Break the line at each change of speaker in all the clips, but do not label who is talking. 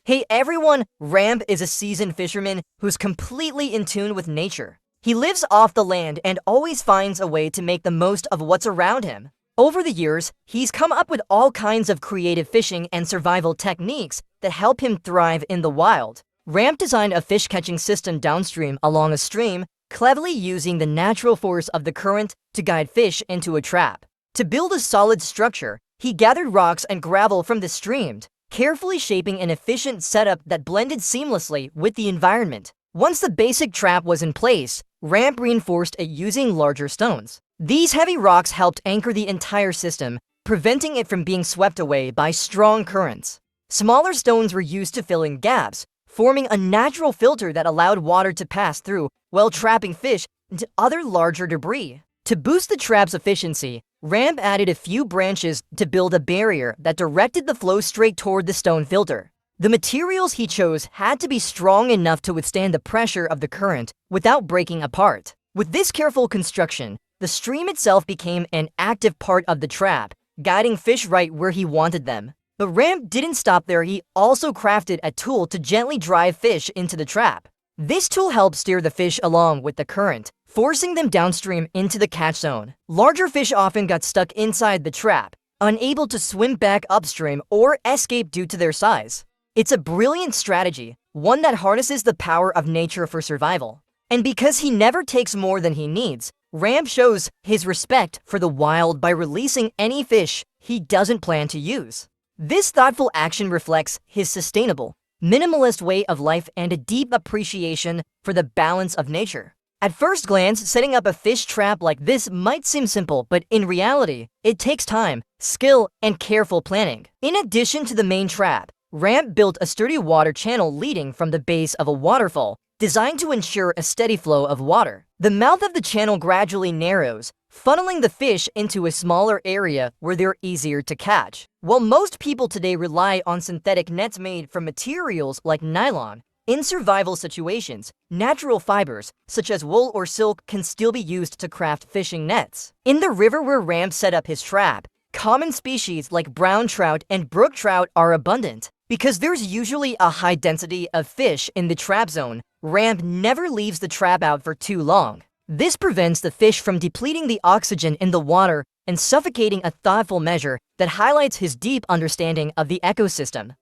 Hey everyone, Ramp is a seasoned fisherman who's completely in tune with nature. He lives off the land and always finds a way to make the most of what's around him. Over the years, he's come up with all kinds of creative fishing and survival techniques that help him thrive in the wild. Ramp designed a fish-catching system downstream along a stream, cleverly using the natural force of the current to guide fish into a trap. To build a solid structure, he gathered rocks and gravel from the stream, carefully shaping an efficient setup that blended seamlessly with the environment. Once the basic trap was in place, Ramp reinforced it using larger stones. These heavy rocks helped anchor the entire system, preventing it from being swept away by strong currents. Smaller stones were used to fill in gaps, forming a natural filter that allowed water to pass through while trapping fish into other larger debris. To boost the trap's efficiency, Ramp added a few branches to build a barrier that directed the flow straight toward the stone filter. The materials he chose had to be strong enough to withstand the pressure of the current without breaking apart. With this careful construction, the stream itself became an active part of the trap, guiding fish right where he wanted them. But Ramp didn't stop there. He also crafted a tool to gently drive fish into the trap. This tool helped steer the fish along with the current, forcing them downstream into the catch zone. Larger fish often got stuck inside the trap, unable to swim back upstream or escape due to their size. It's a brilliant strategy, one that harnesses the power of nature for survival. And because he never takes more than he needs, Ramp shows his respect for the wild by releasing any fish he doesn't plan to use. This thoughtful action reflects his sustainable, minimalist way of life and a deep appreciation for the balance of nature. At first glance, setting up a fish trap like this might seem simple, but in reality, it takes time, skill, and careful planning. In addition to the main trap, Ramp built a sturdy water channel leading from the base of a waterfall, designed to ensure a steady flow of water. The mouth of the channel gradually narrows, funneling the fish into a smaller area where they're easier to catch. While most people today rely on synthetic nets made from materials like nylon, in survival situations, natural fibers, such as wool or silk, can still be used to craft fishing nets. In the river where Ramp set up his trap, common species like brown trout and brook trout are abundant. Because there's usually a high density of fish in the trap zone, Ramp never leaves the trap out for too long. This prevents the fish from depleting the oxygen in the water and suffocating, a thoughtful measure that highlights his deep understanding of the ecosystem.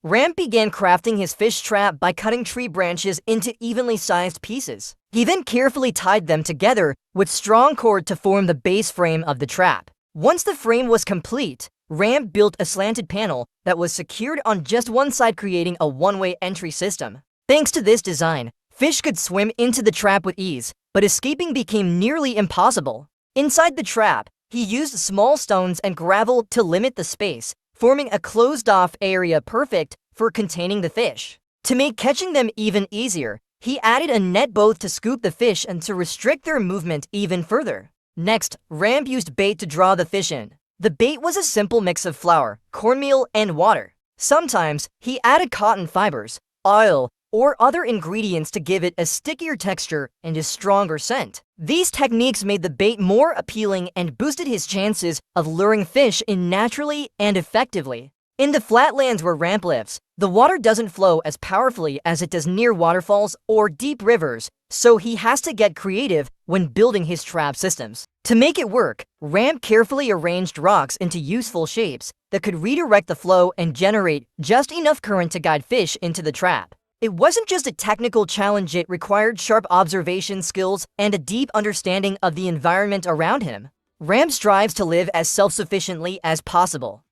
Ramp began crafting his fish trap by cutting tree branches into evenly sized pieces. He then carefully tied them together with strong cord to form the base frame of the trap. Once the frame was complete, Ramp built a slanted panel that was secured on just one side, creating a one-way entry system. Thanks to this design, fish could swim into the trap with ease, but escaping became nearly impossible. Inside the trap, he used small stones and gravel to limit the space, forming a closed-off area perfect for containing the fish. To make catching them even easier, he added a net both to scoop the fish and to restrict their movement even further. Next, Ramp used bait to draw the fish in. The bait was a simple mix of flour, cornmeal, and water. Sometimes, he added cotton fibers, oil, or other ingredients to give it a stickier texture and a stronger scent. These techniques made the bait more appealing and boosted his chances of luring fish in naturally and effectively. In the flatlands where Ramp lives, the water doesn't flow as powerfully as it does near waterfalls or deep rivers, so he has to get creative when building his trap systems. To make it work, Ramp carefully arranged rocks into useful shapes that could redirect the flow and generate just enough current to guide fish into the trap. It wasn't just a technical challenge, it required sharp observation skills and a deep understanding of the environment around him. Ramp strives to live as self-sufficiently as possible.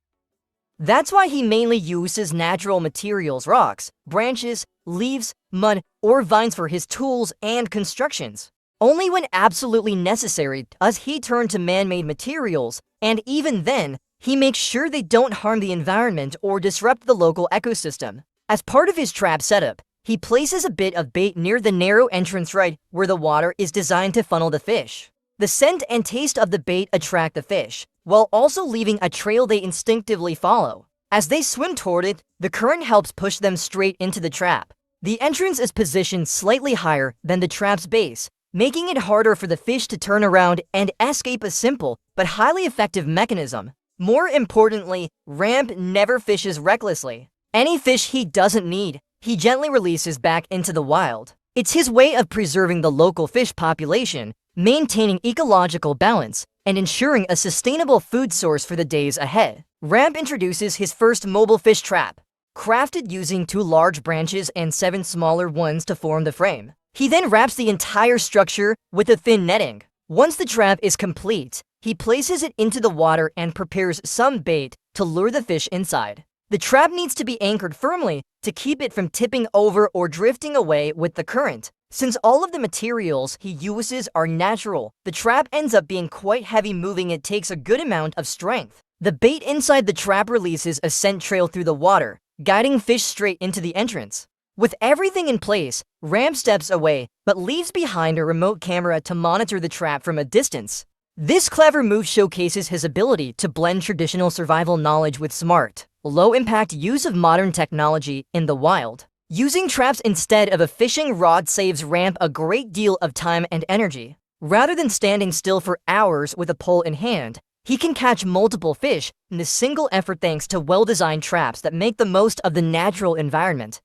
That's why he mainly uses natural materials, rocks, branches, leaves, mud, or vines for his tools and constructions. Only when absolutely necessary does he turn to man-made materials, and even then, he makes sure they don't harm the environment or disrupt the local ecosystem. As part of his trap setup, he places a bit of bait near the narrow entrance right where the water is designed to funnel the fish. The scent and taste of the bait attract the fish, while also leaving a trail they instinctively follow. As they swim toward it, the current helps push them straight into the trap. The entrance is positioned slightly higher than the trap's base, making it harder for the fish to turn around and escape, a simple but highly effective mechanism. More importantly, Ramp never fishes recklessly. Any fish he doesn't need, he gently releases back into the wild. It's his way of preserving the local fish population, maintaining ecological balance, and ensuring a sustainable food source for the days ahead. RAMPE introduces his first mobile fish trap, crafted using 2 large branches and 7 smaller ones to form the frame. He then wraps the entire structure with a thin netting. Once the trap is complete, he places it into the water and prepares some bait to lure the fish inside. The trap needs to be anchored firmly to keep it from tipping over or drifting away with the current. Since all of the materials he uses are natural, the trap ends up being quite heavy, moving it takes a good amount of strength. The bait inside the trap releases a scent trail through the water, guiding fish straight into the entrance. With everything in place, RAMPE steps away, but leaves behind a remote camera to monitor the trap from a distance. This clever move showcases his ability to blend traditional survival knowledge with smart, low-impact use of modern technology in the wild. Using traps instead of a fishing rod saves RAMPE a great deal of time and energy. Rather than standing still for hours with a pole in hand, he can catch multiple fish in a single effort thanks to well-designed traps that make the most of the natural environment.